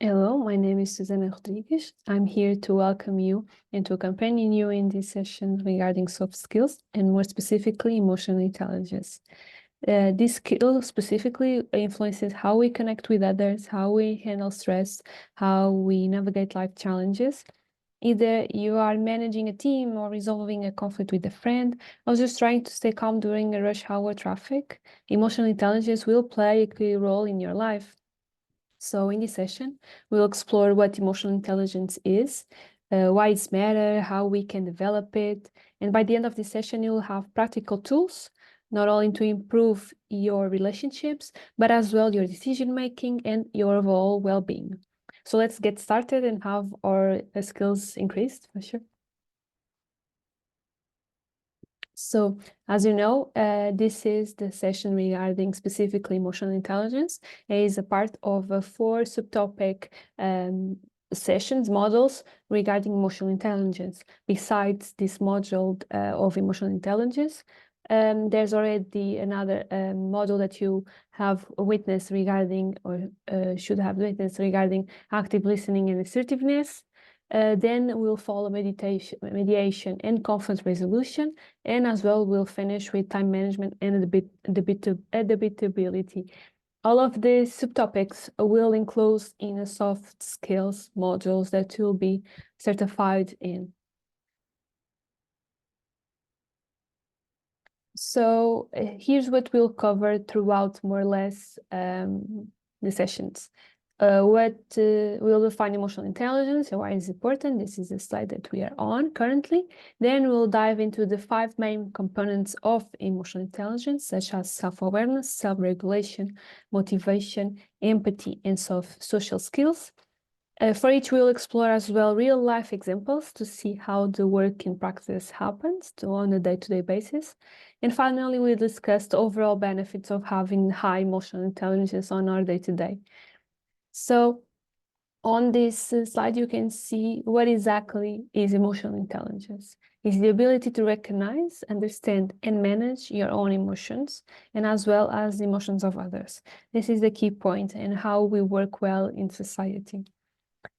Hello, my name is Susana Rodrigues. I'm here to welcome you and to accompany you in this session regarding soft skills and more specifically emotional intelligence. This skill specifically influences how we connect with others, how we handle stress, how we navigate life challenges. Either you are managing a team or resolving a conflict with a friend, or just trying to stay calm during a rush hour traffic, emotional intelligence will play a key role in your life. So in this session, we'll explore what emotional intelligence is, why it's matter, how we can develop it. And by the end of this session, you'll have practical tools, not only to improve your relationships, but as well your decision-making and your overall well-being. So let's get started and have our skills increased for sure. So, as you know, this is the session regarding specifically emotional intelligence. It is a part of 4 subtopic sessions, models regarding emotional intelligence. Besides this module of emotional intelligence, there's already another module that you have witnessed regarding, or should have witnessed regarding active listening and assertiveness. Then we'll follow mediation and conflict resolution, and as well we'll finish with time management and adaptability. All of the subtopics will include in a soft skills modules that will be certified in. So here's what we'll cover throughout more or less the sessions. We'll define emotional intelligence and why it's important. This is the slide that we are on currently. Then we'll dive into the 5 main components of emotional intelligence, such as self-awareness, self-regulation, motivation, empathy, and social skills. For each, we'll explore as well real-life examples to see how the work in practice happens on a day-to-day basis. And finally, we'll discuss the overall benefits of having high emotional intelligence on our day-to-day. So on this slide, you can see what exactly is emotional intelligence. It's the ability to recognize, understand, and manage your own emotions, and as well as the emotions of others. This is the key point in how we work well in society.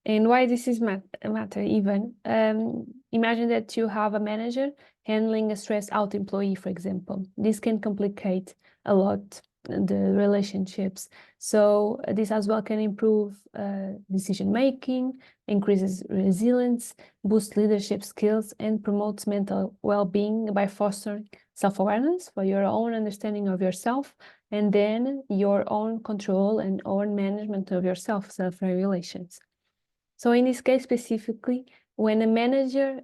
And why this is matter even. Imagine that you have a manager handling a stressed out employee, for example. This can complicate a lot the relationships. So this as well can improve decision making, increases resilience, boosts leadership skills, and promotes mental well-being by fostering self-awareness for your own understanding of yourself, and then your own control and own management of yourself, self-regulations. So in this case specifically, when a manager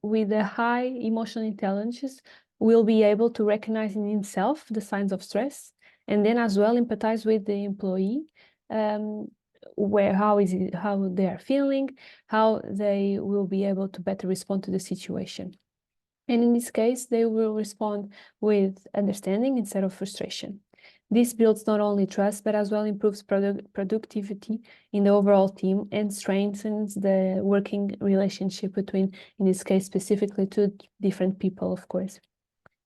with a high emotional intelligence will be able to recognize in himself the signs of stress, and then as well empathize with the employee, how they are feeling, how they will be able to better respond to the situation. And in this case, they will respond with understanding instead of frustration. This builds not only trust, but as well improves productivity in the overall team and strengthens the working relationship between, in this case, specifically 2 different people, of course.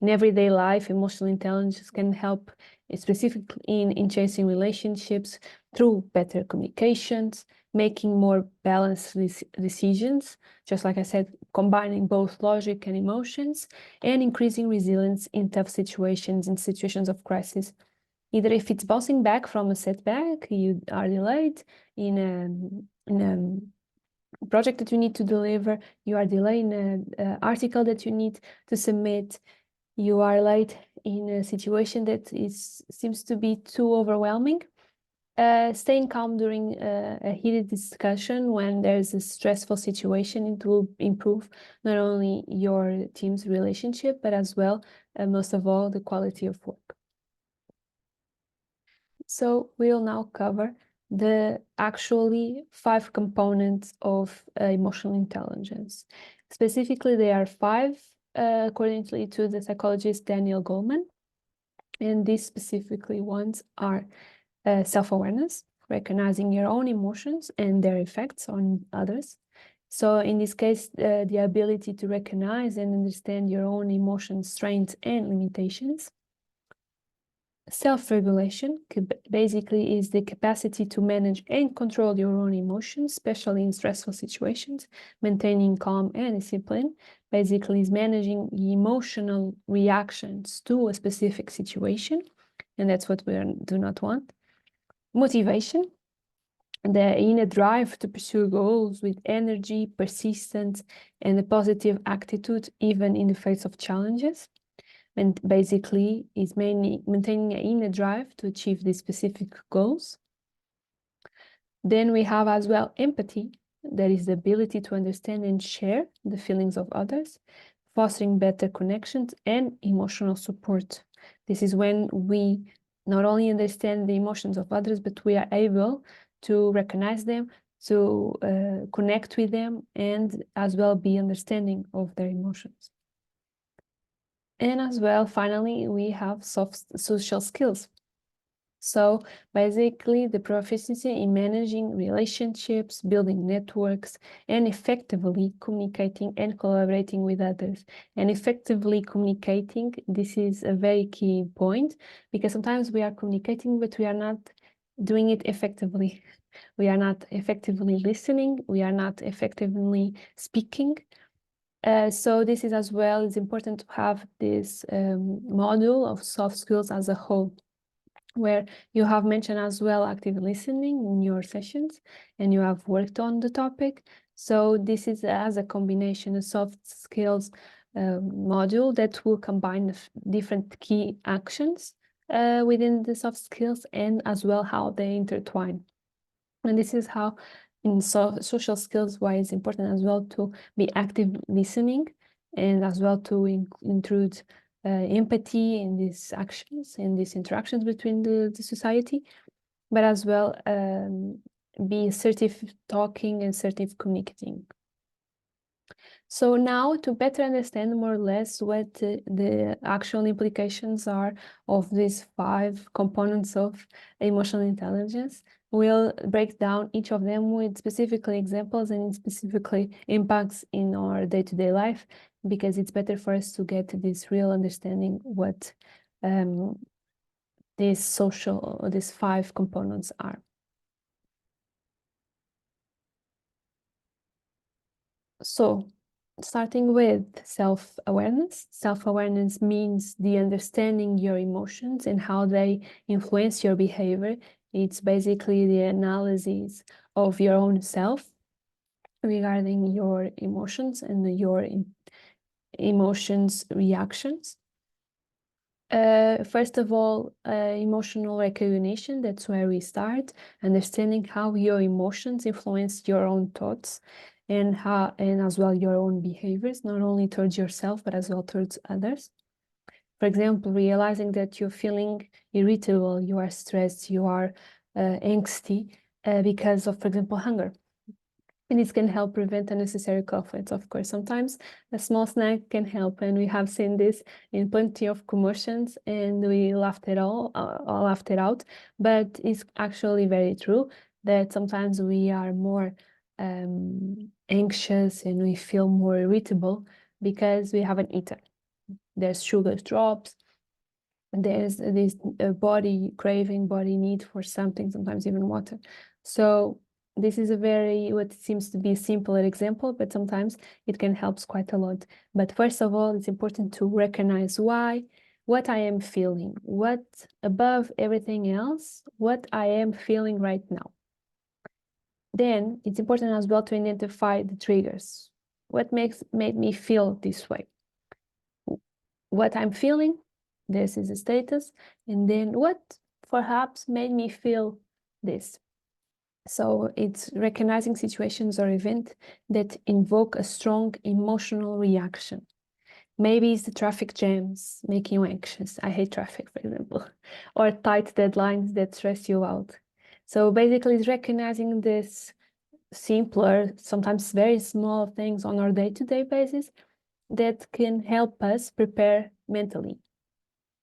In everyday life, emotional intelligence can help specifically in chasing relationships through better communications, making more balanced decisions, just like I said, combining both logic and emotions, and increasing resilience in tough situations, in situations of crisis. Either if it's bouncing back from a setback, you are delayed in a project that you need to deliver, you are delayed in an article that you need to submit, you are late in a situation that seems to be too overwhelming. Staying calm during a heated discussion when there's a stressful situation, it will improve not only your team's relationship, but as well, most of all, the quality of work. So we'll now cover the actually 5 components of emotional intelligence. Specifically, there are 5, according to the psychologist Daniel Goleman. And these specifically ones are self-awareness, recognizing your own emotions and their effects on others. So in this case, the ability to recognize and understand your own emotions, strengths, and limitations. Self-regulation basically is the capacity to manage and control your own emotions, especially in stressful situations. Maintaining calm and discipline basically is managing emotional reactions to a specific situation, and that's what we do not want. Motivation, the inner drive to pursue goals with energy, persistence, and a positive attitude, even in the face of challenges. And basically is mainly maintaining an inner drive to achieve these specific goals. Then we have as well empathy, that is the ability to understand and share the feelings of others, fostering better connections and emotional support. This is when we not only understand the emotions of others, but we are able to recognize them, to connect with them, and as well be understanding of their emotions. And as well, finally, we have soft social skills. So basically, the proficiency in managing relationships, building networks, and effectively communicating and collaborating with others. And effectively communicating, this is a very key point, because sometimes we are communicating, but we are not doing it effectively. We are not effectively listening. We are not effectively speaking. So this is as well, it's important to have this module of soft skills as a whole, where you have mentioned as well active listening in your sessions, and you have worked on the topic. So this is as a combination of soft skills module that will combine different key actions within the soft skills, and as well how they intertwine. And this is how in social skills why it's important as well to be active listening, and as well to include empathy in these actions, in these interactions between the society, but as well be assertive talking and assertive communicating. So now, to better understand more or less what the actual implications are of these 5 components of emotional intelligence, we'll break down each of them with specifically examples and specifically impacts in our day-to-day life, because it's better for us to get this real understanding what these 5 components are. So, starting with self-awareness. Self-awareness means the understanding your emotions and how they influence your behavior. It's basically the analysis of your own self regarding your emotions and your emotions reactions. First of all, emotional recognition, that's where we start, understanding how your emotions influence your own thoughts, and as well your own behaviors, not only towards yourself, but as well towards others. For example, realizing that you're feeling irritable, you are stressed, you are angsty because of, for example, hunger. And this can help prevent unnecessary conflicts. Of course, sometimes a small snack can help, and we have seen this in plenty of commotions, and we laughed it out. But it's actually very true that sometimes we are more anxious and we feel more irritable because we haven't eaten. There's sugar drops. There's this body craving, body need for something, sometimes even water. So this is what seems to be a simpler example, but sometimes it can help quite a lot. But first of all, it's important to recognize what I am feeling, what above everything else, what I am feeling right now. Then it's important as well to identify the triggers. What made me feel this way? What I'm feeling, this is a status, and then what perhaps made me feel this. So it's recognizing situations or events that invoke a strong emotional reaction. Maybe it's the traffic jams making you anxious. I hate traffic, for example, or tight deadlines that stress you out. So basically it's recognizing this simpler, sometimes very small things on our day-to-day basis that can help us prepare mentally.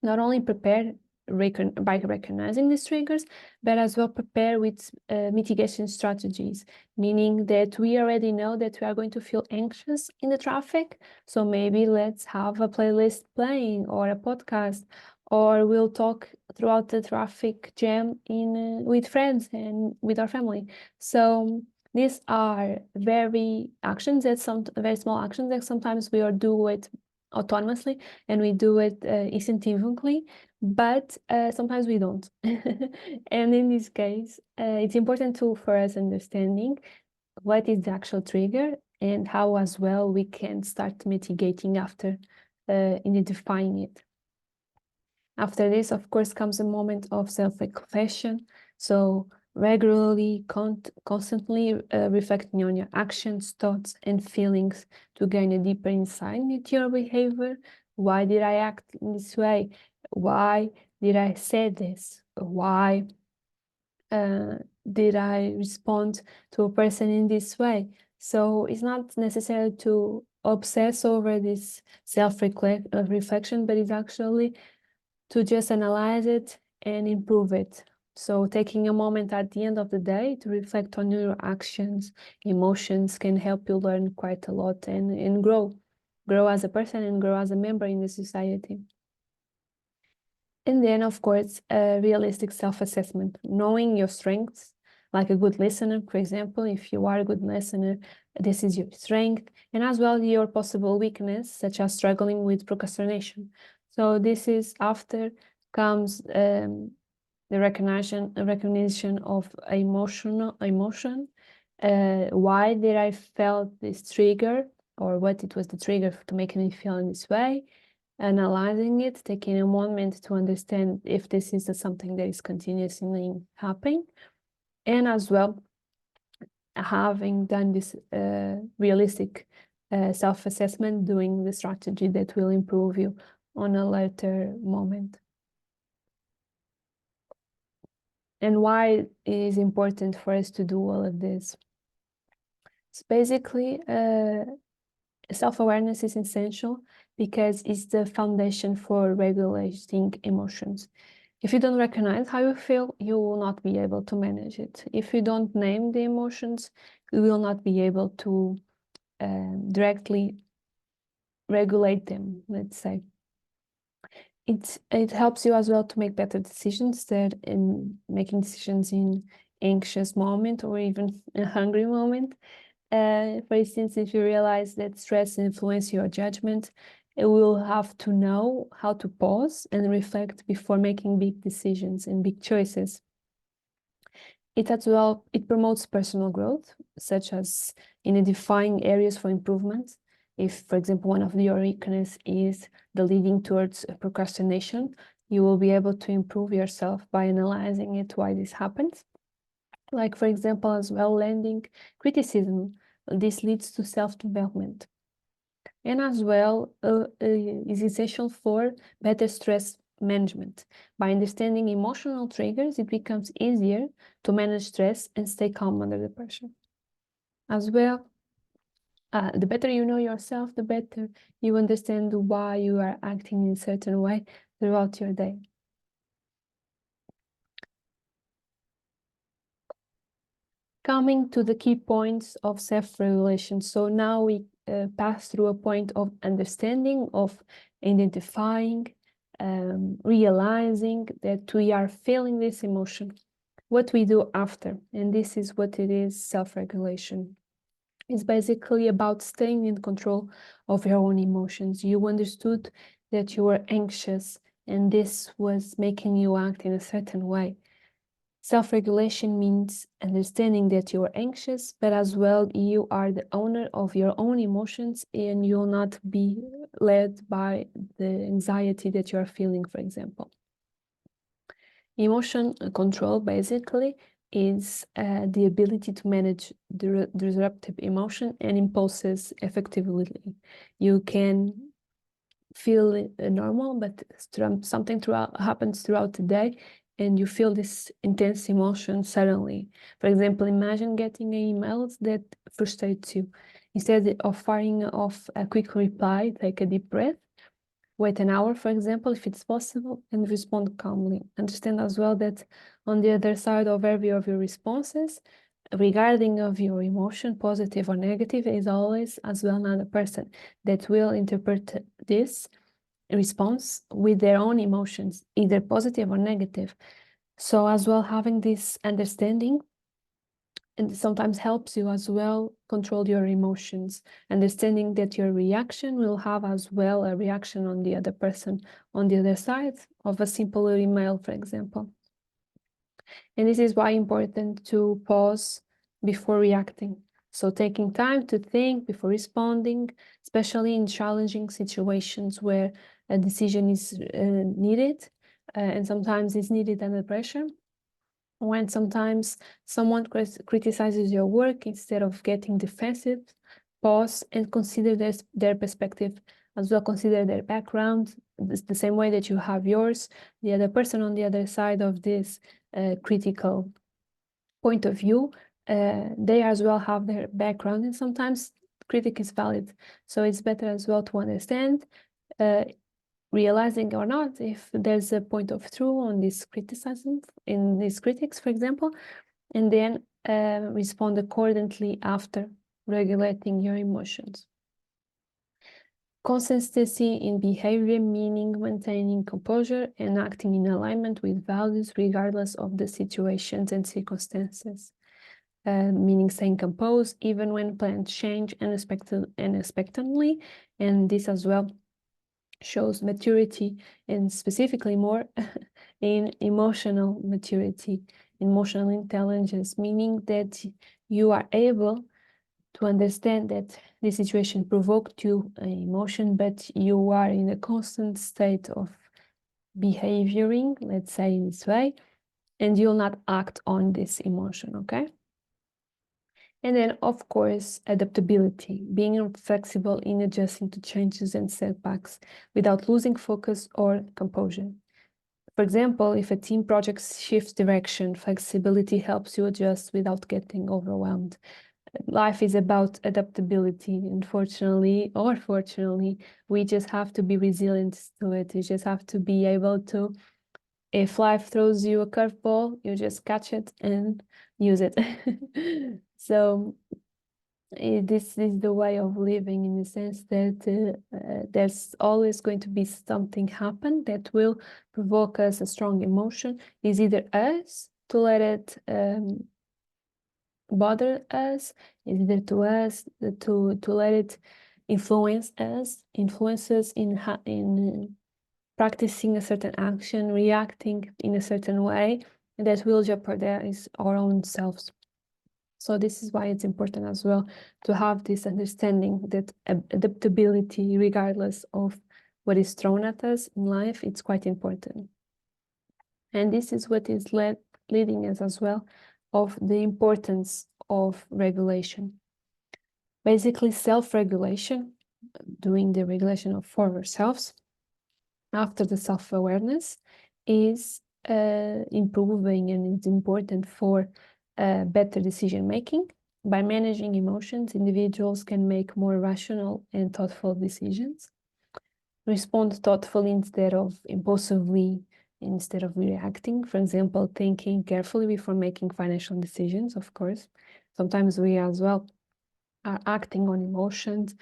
Not only prepare by recognizing these triggers, but as well prepare with mitigation strategies, meaning that we already know that we are going to feel anxious in the traffic. So maybe let's have a playlist playing or a podcast or we'll talk throughout the traffic jam with friends and with our family. So these are very small actions that sometimes we do it autonomously and we do it instinctively, but sometimes we don't. And in this case, it's important for us understanding what is the actual trigger and how as well we can start mitigating after identifying it. After this, of course, comes a moment of self-reflection. So regularly, constantly reflecting on your actions, thoughts, and feelings to gain a deeper insight into your behavior. Why did I act in this way? Why did I say this? Why did I respond to a person in this way? So it's not necessary to obsess over this self-reflection, but it's actually to just analyze it and improve it. So taking a moment at the end of the day to reflect on your actions, emotions can help you learn quite a lot and grow as a person and grow as a member in the society. And then, of course, a realistic self-assessment, knowing your strengths, like a good listener, for example. If you are a good listener, this is your strength, and as well your possible weakness, such as struggling with procrastination. So this is after comes the recognition of emotion. Why did I felt this trigger, or what it was the trigger to make me feel in this way? Analyzing it, taking a moment to understand if this is something that is continuously happening, and as well having done this realistic self-assessment, doing the strategy that will improve you on a later moment. And why it is important for us to do all of this? So basically, self-awareness is essential because it's the foundation for regulating emotions. If you don't recognize how you feel, you will not be able to manage it. If you don't name the emotions, you will not be able to directly regulate them, let's say. It helps you as well to make better decisions than in making decisions in anxious moment or even a hungry moment. For instance, if you realize that stress influences your judgment, you will have to know how to pause and reflect before making big decisions and big choices. It promotes personal growth, such as in identifying areas for improvement. If, for example, one of your weaknesses is the leading towards procrastination, you will be able to improve yourself by analyzing it, why this happens. Like, for example, as well, lending criticism. This leads to self-development. And as well, is essential for better stress management. By understanding emotional triggers, it becomes easier to manage stress and stay calm under the pressure. As well, the better you know yourself, the better you understand why you are acting in a certain way throughout your day. Coming to the key points of self-regulation. So now we pass through a point of understanding, of identifying, realizing that we are feeling this emotion. What we do after, and this is what it is, self-regulation. It's basically about staying in control of your own emotions. You understood that you were anxious and this was making you act in a certain way. Self-regulation means understanding that you are anxious, but as well you are the owner of your own emotions and you'll not be led by the anxiety that you are feeling, for example. Emotion control basically is the ability to manage disruptive emotion and impulses effectively. You can feel normal, but something happens throughout the day and you feel this intense emotion suddenly. For example, imagine getting an email that frustrates you. Instead of firing off a quick reply, take a deep breath, wait an hour, for example, if it's possible, and respond calmly. Understand as well that on the other side of every of your responses, regarding of your emotion, positive or negative, is always as well another person that will interpret this response with their own emotions, either positive or negative. So as well, having this understanding and sometimes helps you as well control your emotions, understanding that your reaction will have as well a reaction on the other person on the other side of a simple email, for example. And this is why important to pause before reacting. So taking time to think before responding, especially in challenging situations where a decision is needed, and sometimes it's needed under pressure. When sometimes someone criticizes your work, instead of getting defensive, pause and consider their perspective as well. Consider their background, the same way that you have yours. The other person on the other side of this critical point of view, they as well have their background, and sometimes critic is valid. So it's better as well to understand, realizing or not if there's a point of truth on this criticism in these critics, for example, and then respond accordingly after, regulating your emotions. Consistency in behavior, meaning maintaining composure and acting in alignment with values regardless of the situations and circumstances. Meaning staying composed even when plans change unexpectedly, and this as well shows maturity, and specifically more in emotional maturity, emotional intelligence, meaning that you are able to understand that the situation provoked you an emotion, but you are in a constant state of behavioring, let's say in this way, and you'll not act on this emotion, okay? And then, of course, adaptability, being flexible in adjusting to changes and setbacks without losing focus or composure. For example, if a team project shifts direction, flexibility helps you adjust without getting overwhelmed. Life is about adaptability. Unfortunately or fortunately, we just have to be resilient to it. You just have to be able to, if life throws you a curveball, you just catch it and use it. So this is the way of living, in the sense that there's always going to be something happen that will provoke us a strong emotion. It's either us to let it bother us, it's either to us to let it influence us in practicing a certain action, reacting in a certain way that will jeopardize our own selves. So this is why it's important as well to have this understanding that adaptability, regardless of what is thrown at us in life, it's quite important. And this is what is leading us as well of the importance of regulation. Basically, self-regulation, doing the regulation for ourselves after the self-awareness, is improving, and it's important for better decision making. By managing emotions, individuals can make more rational and thoughtful decisions, respond thoughtfully instead of impulsively, instead of reacting. For example, thinking carefully before making financial decisions, of course. Sometimes we as well are acting on emotions,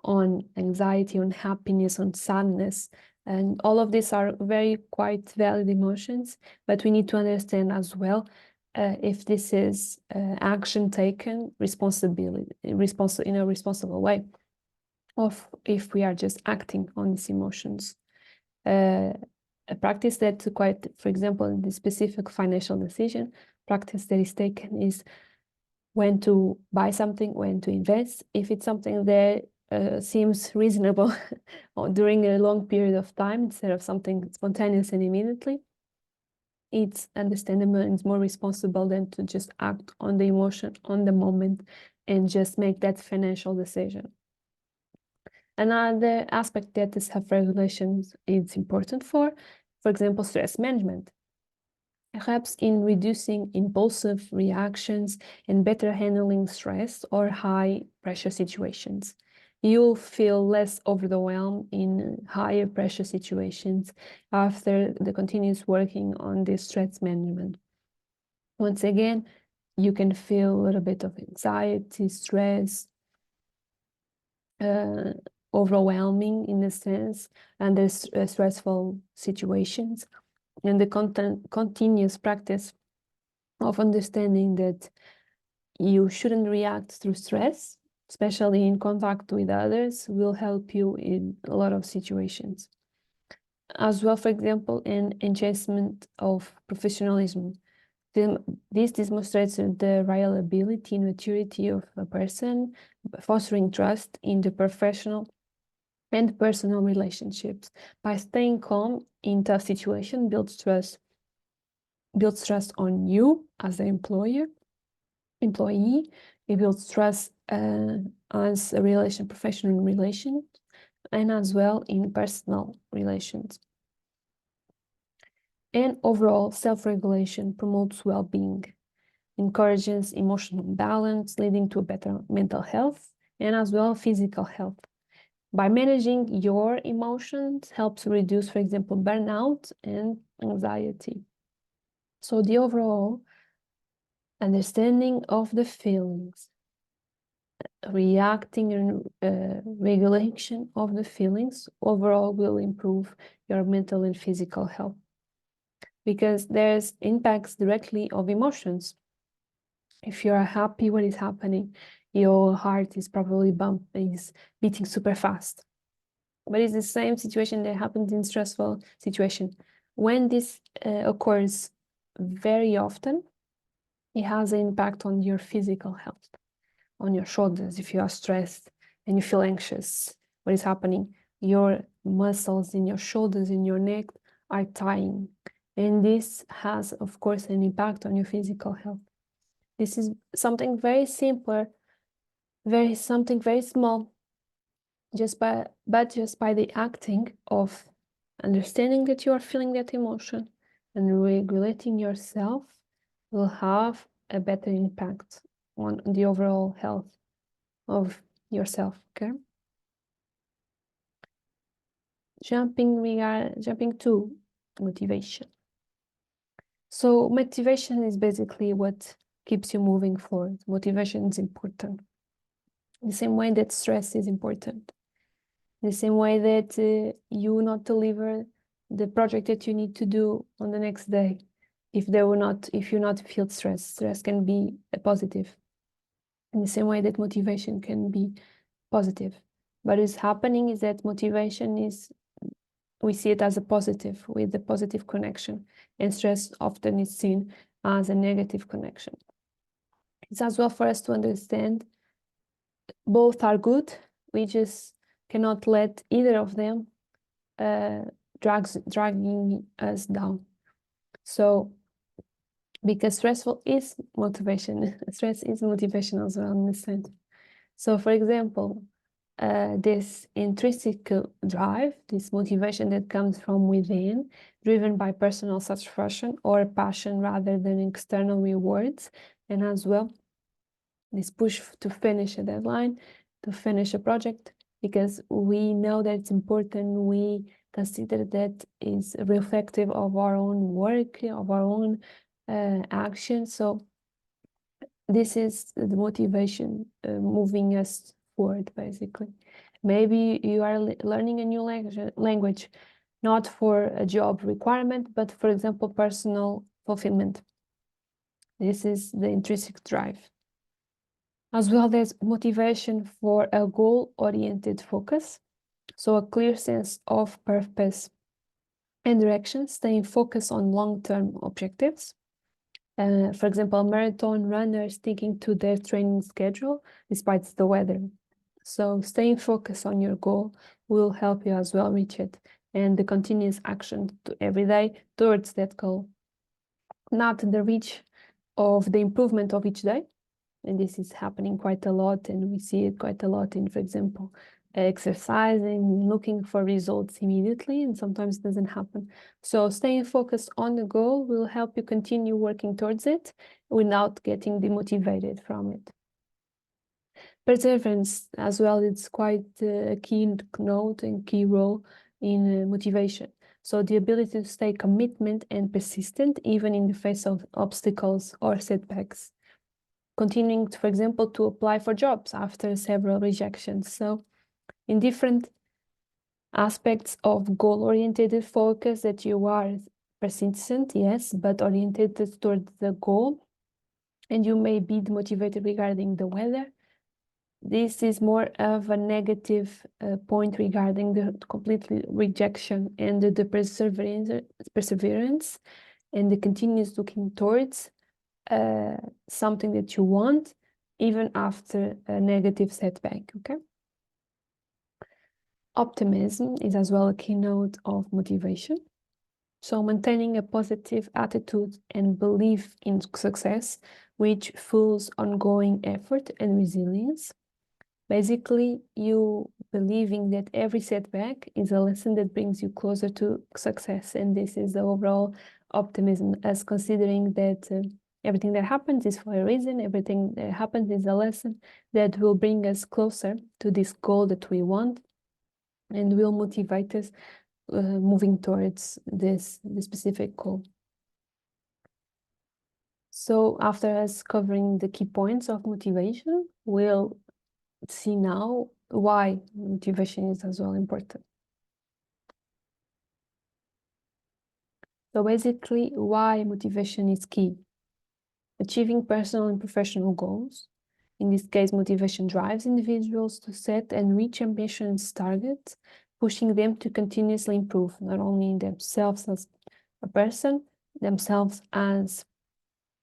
on anxiety, on happiness, on sadness, and all of these are very quite valid emotions, but we need to understand as well if this is action taken in a responsible way, or if we are just acting on these emotions. A practice that quite, for example, in the specific financial decision, practice that is taken is when to buy something, when to invest. If it's something that seems reasonable during a long period of time, instead of something spontaneous and immediately, it's understandable and it's more responsible than to just act on the emotion on the moment and just make that financial decision. Another aspect that the self-regulation is important for example, stress management. Perhaps in reducing impulsive reactions and better handling stress or high pressure situations. You'll feel less overwhelmed in higher pressure situations after the continuous working on this stress management. Once again, you can feel a little bit of anxiety, stress, overwhelming in a sense under stressful situations, and the continuous practice of understanding that you shouldn't react through stress, especially in contact with others, will help you in a lot of situations. As well, for example, an enhancement of professionalism. This demonstrates the reliability and maturity of a person, fostering trust in the professional and personal relationships. By staying calm in tough situations, builds trust on you as an employee. It builds trust as a professional relation, and as well in personal relations. And overall, self-regulation promotes well-being, encourages emotional balance, leading to a better mental health and as well physical health. By managing your emotions helps reduce, for example, burnout and anxiety. So the overall understanding of the feelings, reacting and regulation of the feelings overall will improve your mental and physical health, because there's impacts directly of emotions. If you're happy what is happening, your heart is probably beating super fast. But it's the same situation that happens in stressful situation. When this occurs very often, it has an impact on your physical health, on your shoulders. If you are stressed and you feel anxious, what is happening? Your muscles in your shoulders, in your neck are tighten. And this has, of course, an impact on your physical health. This is something very simple, something very small, just by the acting of understanding that you are feeling that emotion and regulating yourself will have a better impact on the overall health of yourself. Okay. Jumping to motivation. So motivation is basically what keeps you moving forward. Motivation is important. The same way that stress is important. The same way that you not deliver the project that you need to do on the next day. If you not feel stress can be a positive. In the same way that motivation can be positive. What is happening is that motivation we see it as a positive, with a positive connection, and stress often is seen as a negative connection. It's as well for us to understand both are good. We just cannot let either of them dragging us down. So, because stressful is motivation, stress is motivation as well in the sense. So, for example, this intrinsic drive, this motivation that comes from within, driven by personal satisfaction or passion rather than external rewards, and as well this push to finish a deadline, to finish a project, because we know that it's important. We consider that is reflective of our own work, of our own action. So this is the motivation moving us forward, basically. Maybe you are learning a new language, not for a job requirement, but for example, personal fulfillment. This is the intrinsic drive. As well, there's motivation for a goal-oriented focus. So a clear sense of purpose and direction, staying focused on long-term objectives. For example, marathon runners sticking to their training schedule despite the weather. So staying focused on your goal will help you as well reach it, and the continuous action every day towards that goal. Not the reach of the improvement of each day. And this is happening quite a lot, and we see it quite a lot in, for example, exercising, looking for results immediately, and sometimes it doesn't happen. So staying focused on the goal will help you continue working towards it without getting demotivated from it. Perseverance as well, it's quite a key note and key role in motivation. So the ability to stay commitment and persistent even in the face of obstacles or setbacks. Continuing, for example, to apply for jobs after several rejections. So in different aspects of goal-oriented focus that you are persistent, yes, but oriented toward the goal, and you may be demotivated regarding the weather. This is more of a negative point regarding the complete rejection and the perseverance and the continuous looking towards something that you want, even after a negative setback, okay? Optimism is as well a keynote of motivation. So maintaining a positive attitude and belief in success, which fuels ongoing effort and resilience. Basically, you believing that every setback is a lesson that brings you closer to success. And this is the overall optimism, as considering that everything that happens is for a reason, everything that happens is a lesson that will bring us closer to this goal that we want and will motivate us moving towards this specific goal. So after us covering the key points of motivation, we'll see now why motivation is as well important. So basically, why motivation is key. Achieving personal and professional goals. In this case, motivation drives individuals to set and reach ambitious targets, pushing them to continuously improve, not only themselves as a person, themselves as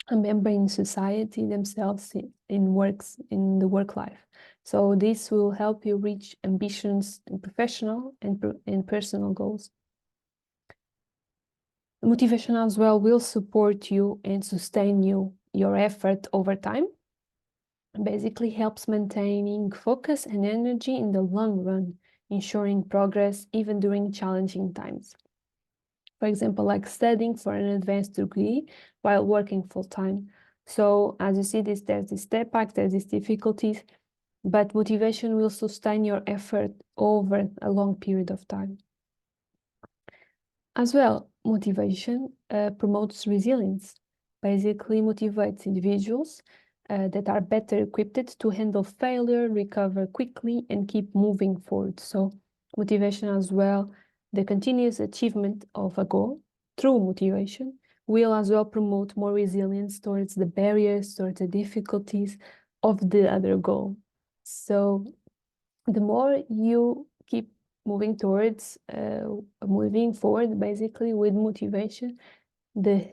a member in society, themselves in the work life. So this will help you reach ambitions in professional and personal goals. Motivation as well will support you and sustain your effort over time. Basically helps maintaining focus and energy in the long run, ensuring progress even during challenging times. For example, like studying for an advanced degree while working full-time. So as you see, there's this step back, there's these difficulties, but motivation will sustain your effort over a long period of time. As well, motivation promotes resilience, basically motivates individuals that are better equipped to handle failure, recover quickly, and keep moving forward. So motivation as well, the continuous achievement of a goal through motivation will as well promote more resilience towards the barriers, towards the difficulties of the other goal. So the more you keep moving towards moving forward basically with motivation, the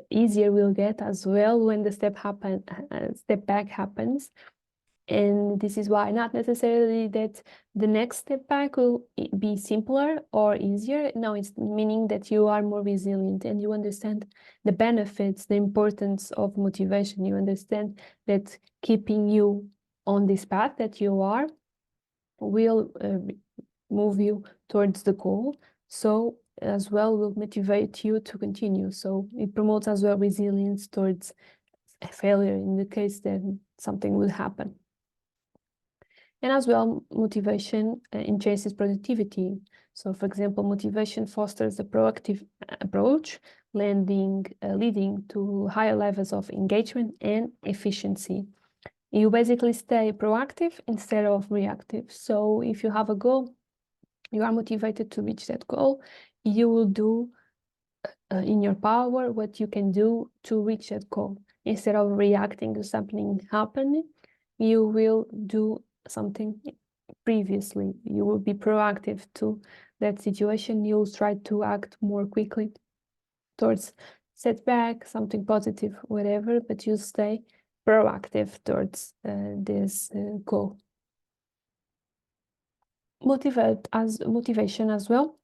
easier we'll get as well when the step back happens. And this is why not necessarily that the next step back will be simpler or easier. No, it's meaning that you are more resilient and you understand the benefits, the importance of motivation. You understand that keeping you on this path that you are will move you towards the goal. So as well will motivate you to continue. So it promotes as well resilience towards a failure in the case that something will happen. And as well, motivation enhances productivity. So for example, motivation fosters a proactive approach, leading to higher levels of engagement and efficiency. You basically stay proactive instead of reactive. So if you have a goal, you are motivated to reach that goal, you will do in your power what you can do to reach that goal. Instead of reacting to something happening, you will do something previously. You will be proactive to that situation. You'll try to act more quickly towards setback, something positive, whatever, but you stay proactive towards this goal. Motivation as well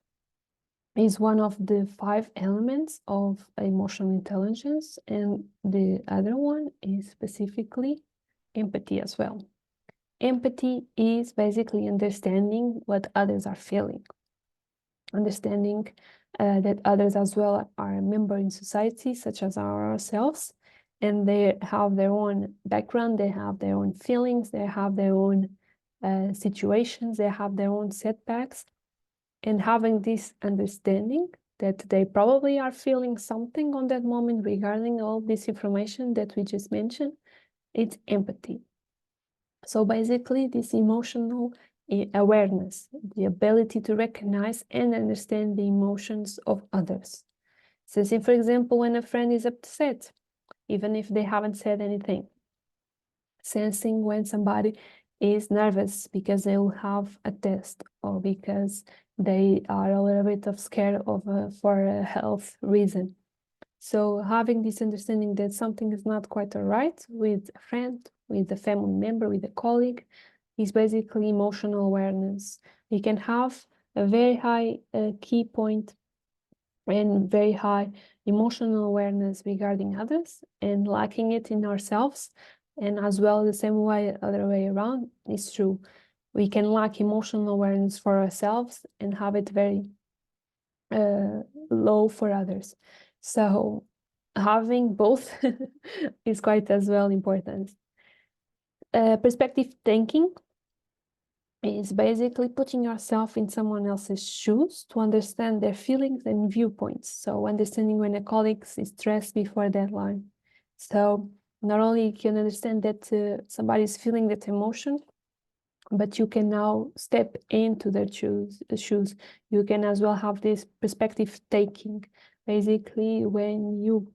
is one of the 5 elements of emotional intelligence, and the other one is specifically empathy as well. Empathy is basically understanding what others are feeling, understanding that others as well are a member in society, such as ourselves, and they have their own background, they have their own feelings, they have their own situations, they have their own setbacks. And having this understanding that they probably are feeling something on that moment regarding all this information that we just mentioned, it's empathy. So basically, this emotional awareness, the ability to recognize and understand the emotions of others. So, see, for example, when a friend is upset, even if they haven't said anything. Sensing when somebody is nervous because they will have a test or because they are a little bit scared for a health reason. So having this understanding that something is not quite all right with a friend, with a family member, with a colleague, is basically emotional awareness. We can have a very high key point and very high emotional awareness regarding others and lacking it in ourselves. And as well, the same way, other way around is true. We can lack emotional awareness for ourselves and have it very low for others. So having both is quite as well important. Perspective thinking is basically putting yourself in someone else's shoes to understand their feelings and viewpoints. So understanding when a colleague is stressed before a deadline. So not only can you understand that somebody is feeling that emotion, but you can now step into their shoes. You can as well have this perspective taking. Basically, when you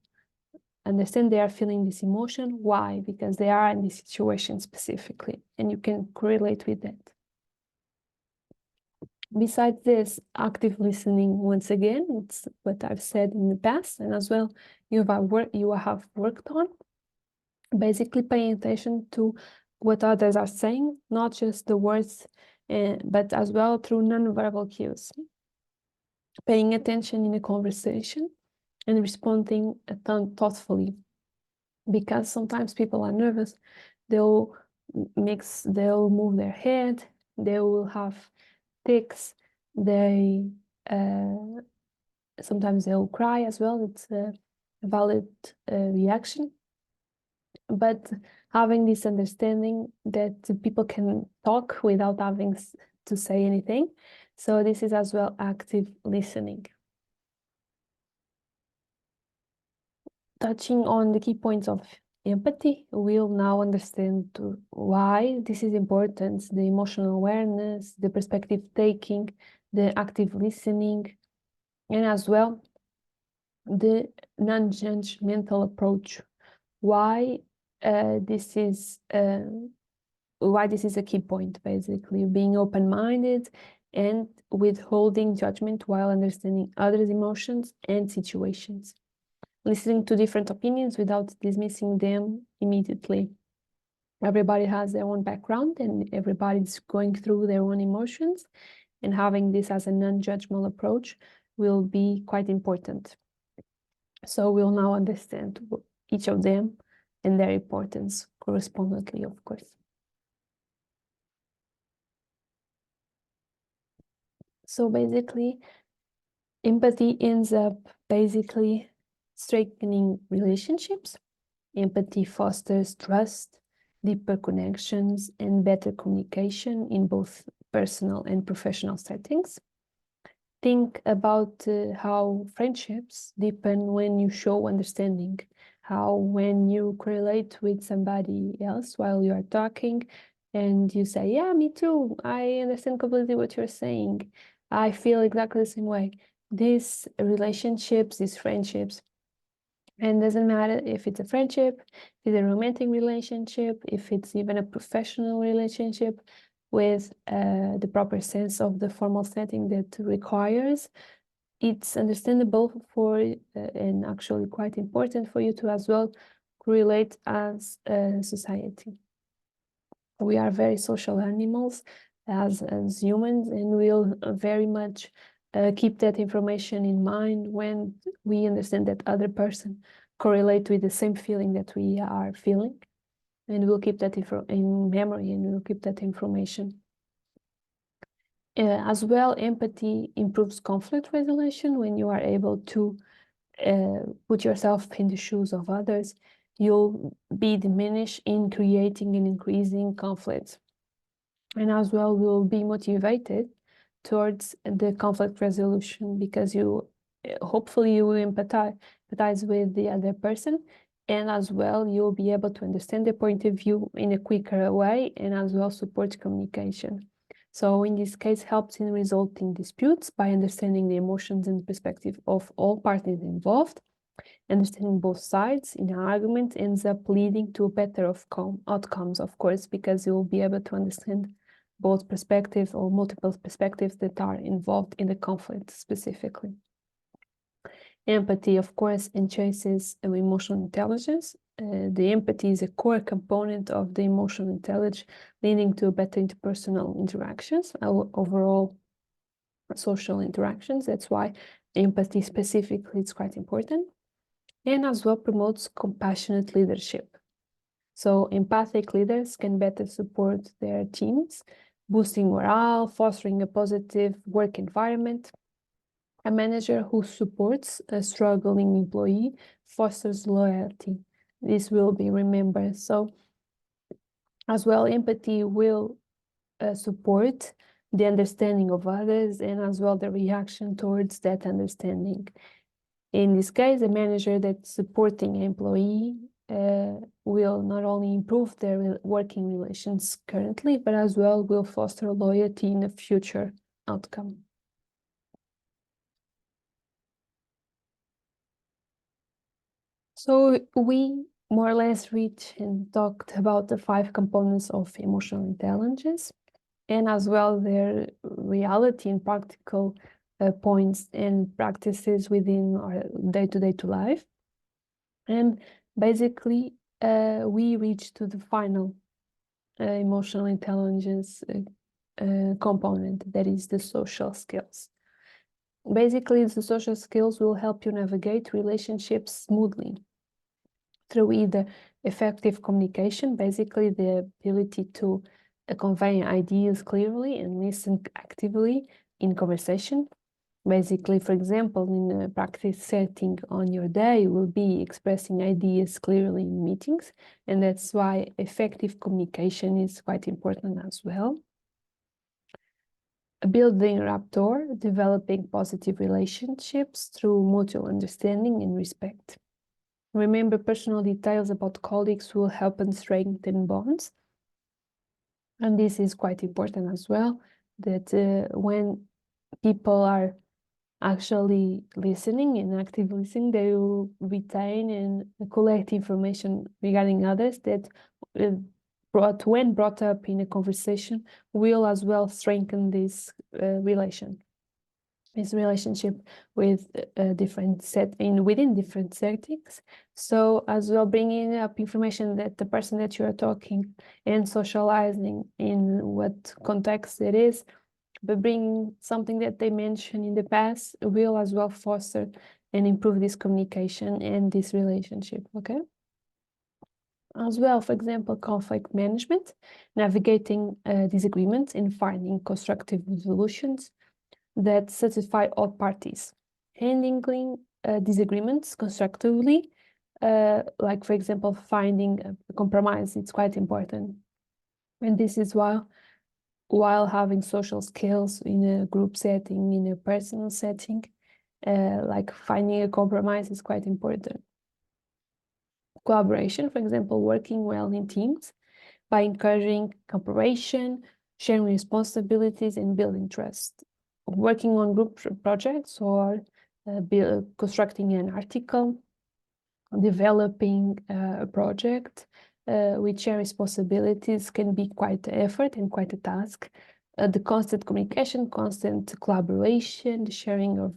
understand they are feeling this emotion, why? Because they are in this situation specifically, and you can correlate with that. Besides this, active listening, once again, it's what I've said in the past, and as well you have worked on. Basically paying attention to what others are saying, not just the words, but as well through non-verbal cues. Paying attention in a conversation and responding thoughtfully. Because sometimes people are nervous, they'll move their head, they will have tics, sometimes they'll cry as well. It's a valid reaction. But having this understanding that people can talk without having to say anything. So this is as well active listening. Touching on the key points of empathy, we'll now understand why this is important, the emotional awareness, the perspective taking, the active listening, and as well the non-judgmental approach. Why this is a key point, basically, being open-minded and withholding judgment while understanding others' emotions and situations. Listening to different opinions without dismissing them immediately. Everybody has their own background and everybody's going through their own emotions, and having this as a non-judgmental approach will be quite important. So we'll now understand each of them and their importance correspondingly, of course. So basically, empathy ends up basically strengthening relationships. Empathy fosters trust, deeper connections, and better communication in both personal and professional settings. Think about how friendships deepen when you show understanding, how when you correlate with somebody else while you are talking and you say, yeah, me too, I understand completely what you're saying. I feel exactly the same way. These relationships, these friendships, and doesn't matter if it's a friendship, if it's a romantic relationship, if it's even a professional relationship with the proper sense of the formal setting that requires, it's understandable for and actually quite important for you to as well correlate as a society. We are very social animals as humans, and we'll very much keep that information in mind when we understand that other person correlate with the same feeling that we are feeling, and we'll keep that in memory, and we'll keep that information. As well, empathy improves conflict resolution. When you are able to put yourself in the shoes of others, you'll be diminished in creating and increasing conflicts. And as well, will be motivated towards the conflict resolution, because you hopefully you will empathize with the other person, and as well you'll be able to understand their point of view in a quicker way, and as well support communication. So in this case, helps in resolving disputes by understanding the emotions and perspective of all parties involved. Understanding both sides in an argument ends up leading to a better outcomes, of course, because you will be able to understand both perspectives or multiple perspectives that are involved in the conflict specifically. Empathy, of course, enhances emotional intelligence. The empathy is a core component of the emotional intelligence, leading to better interpersonal interactions, overall social interactions. That's why empathy specifically is quite important. And as well promotes compassionate leadership. So empathic leaders can better support their teams, boosting morale, fostering a positive work environment. A manager who supports a struggling employee fosters loyalty. This will be remembered. So as well, empathy will support the understanding of others and as well the reaction towards that understanding. In this case, a manager that's supporting an employee will not only improve their working relations currently, but as well will foster loyalty in the future outcome. So we more or less reached and talked about the 5 components of emotional intelligence and as well their reality and practical points and practices within our day-to-day life. And basically, we reached to the final emotional intelligence component, that is the social skills. Basically, the social skills will help you navigate relationships smoothly through either effective communication, basically the ability to convey ideas clearly and listen actively in conversation. Basically, for example, in a practice setting on your day, you will be expressing ideas clearly in meetings, and that's why effective communication is quite important as well. Building rapport, developing positive relationships through mutual understanding and respect. Remember, personal details about colleagues will help and strengthen bonds. And this is quite important as well, that when people are actually listening and active listening, they will retain and collect information regarding others that when brought up in a conversation will as well strengthen this relationship with within different settings. So as well bringing up information that the person that you are talking and socializing in what context it is, but bringing something that they mentioned in the past will as well foster and improve this communication and this relationship, okay? As well, for example, conflict management, navigating disagreements and finding constructive solutions that satisfy all parties. Handling disagreements constructively, like, for example, finding a compromise, it's quite important. And this is while having social skills in a group setting, in a personal setting, like finding a compromise is quite important. Collaboration, for example, working well in teams by encouraging cooperation, sharing responsibilities, and building trust. Working on group projects or constructing an article, developing a project with shared responsibilities can be quite an effort and quite a task. The constant communication, constant collaboration, the sharing of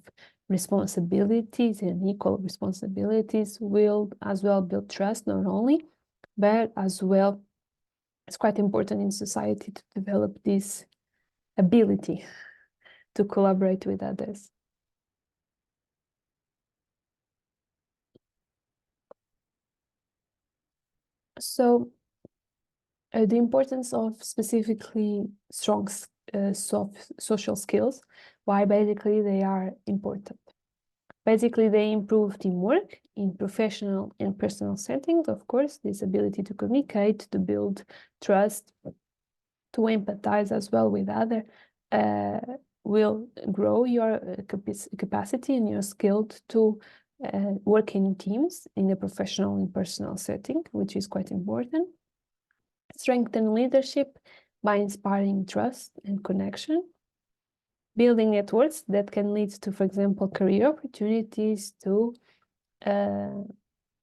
responsibilities and equal responsibilities will as well build trust, not only, but as well it's quite important in society to develop this ability to collaborate with others. So the importance of specifically strong social skills, why basically they are important. Basically, they improve teamwork in professional and personal settings, of course, this ability to communicate, to build trust, to empathize as well with others, will grow your capacity and your skill to work in teams in a professional and personal setting, which is quite important. Strengthen leadership, by inspiring trust and connection, building networks that can lead to, for example, career opportunities, to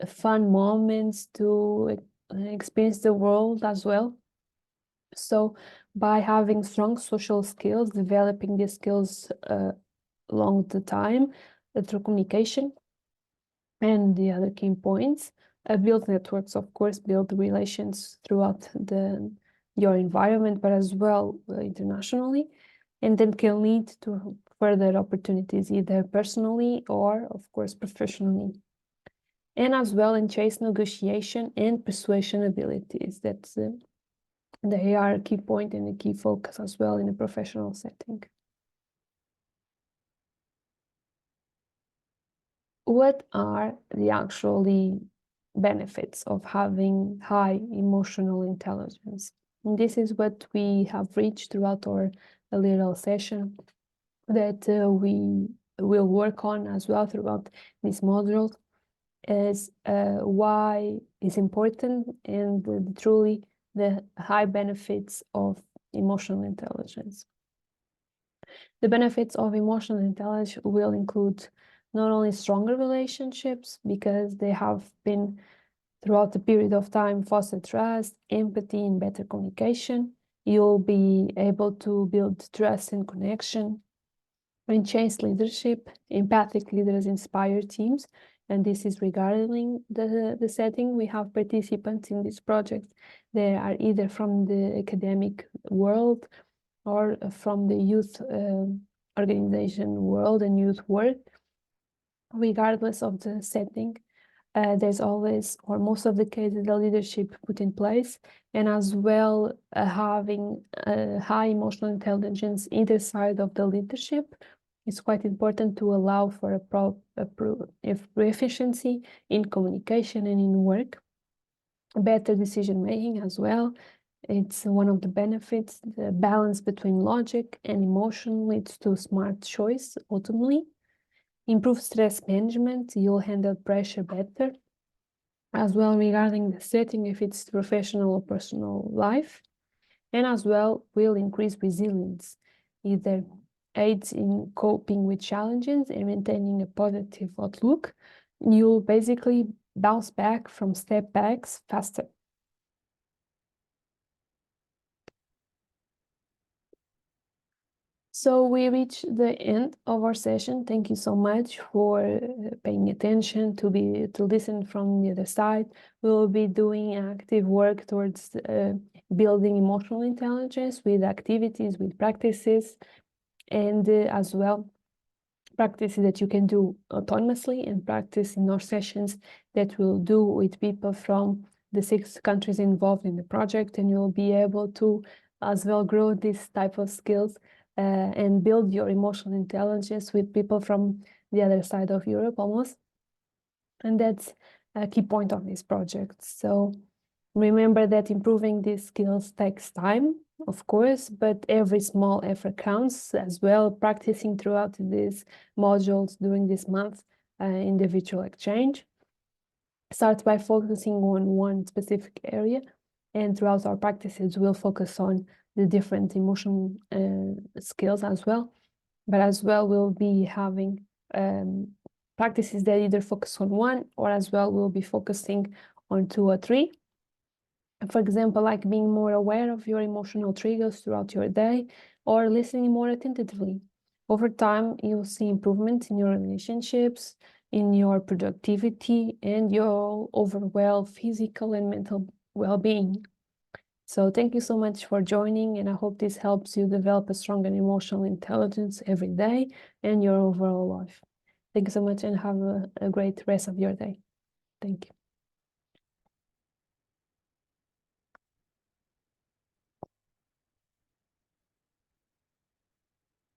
fun moments, to experience the world as well. So by having strong social skills, developing these skills along the time through communication and the other key points, build networks, of course, build relations throughout your environment, but as well internationally, and then can lead to further opportunities, either personally or, of course, professionally. And as well enhance negotiation and persuasion abilities. That's they are a key point and a key focus as well in a professional setting. What are the actually benefits of having high emotional intelligence? And this is what we have reached throughout our little session that we will work on as well throughout this module, is why it's important and truly the high benefits of emotional intelligence. The benefits of emotional intelligence will include not only stronger relationships, because they have been throughout the period of time foster trust, empathy, and better communication. You'll be able to build trust and connection, enhance leadership. Empathic leaders inspire teams, and this is regarding the setting. We have participants in this project. They are either from the academic world or from the youth organization world and youth work. Regardless of the setting, there's always, or most of the cases, the leadership put in place, and as well having high emotional intelligence either side of the leadership. It's quite important to allow for efficiency in communication and in work, better decision making as well. It's one of the benefits. The balance between logic and emotion leads to smart choice ultimately. Improve stress management, you'll handle pressure better. As well regarding the setting, if it's professional or personal life. And as well will increase resilience, either aids in coping with challenges and maintaining a positive outlook. You'll basically bounce back from setbacks faster. So we reach the end of our session. Thank you so much for paying attention, to listen from the other side. We will be doing active work towards building emotional intelligence with activities, with practices, and as well practices that you can do autonomously, and practice in our sessions that we'll do with people from the 6 countries involved in the project, and you'll be able to as well grow this type of skills and build your emotional intelligence with people from the other side of Europe almost. And that's a key point of this project. So remember that improving these skills takes time, of course, but every small effort counts as well. Practicing throughout these modules during this month in the virtual exchange. Start by focusing on one specific area, and throughout our practices, we'll focus on the different emotional skills as well. But as well, we'll be having practices that either focus on one, or as well, we'll be focusing on 2 or 3. For example, like being more aware of your emotional triggers throughout your day, or listening more attentively. Over time, you'll see improvement in your relationships, in your productivity, and your overall physical and mental well-being. So thank you so much for joining, and I hope this helps you develop a stronger emotional intelligence every day and your overall life. Thank you so much, and have a great rest of your day. Thank you.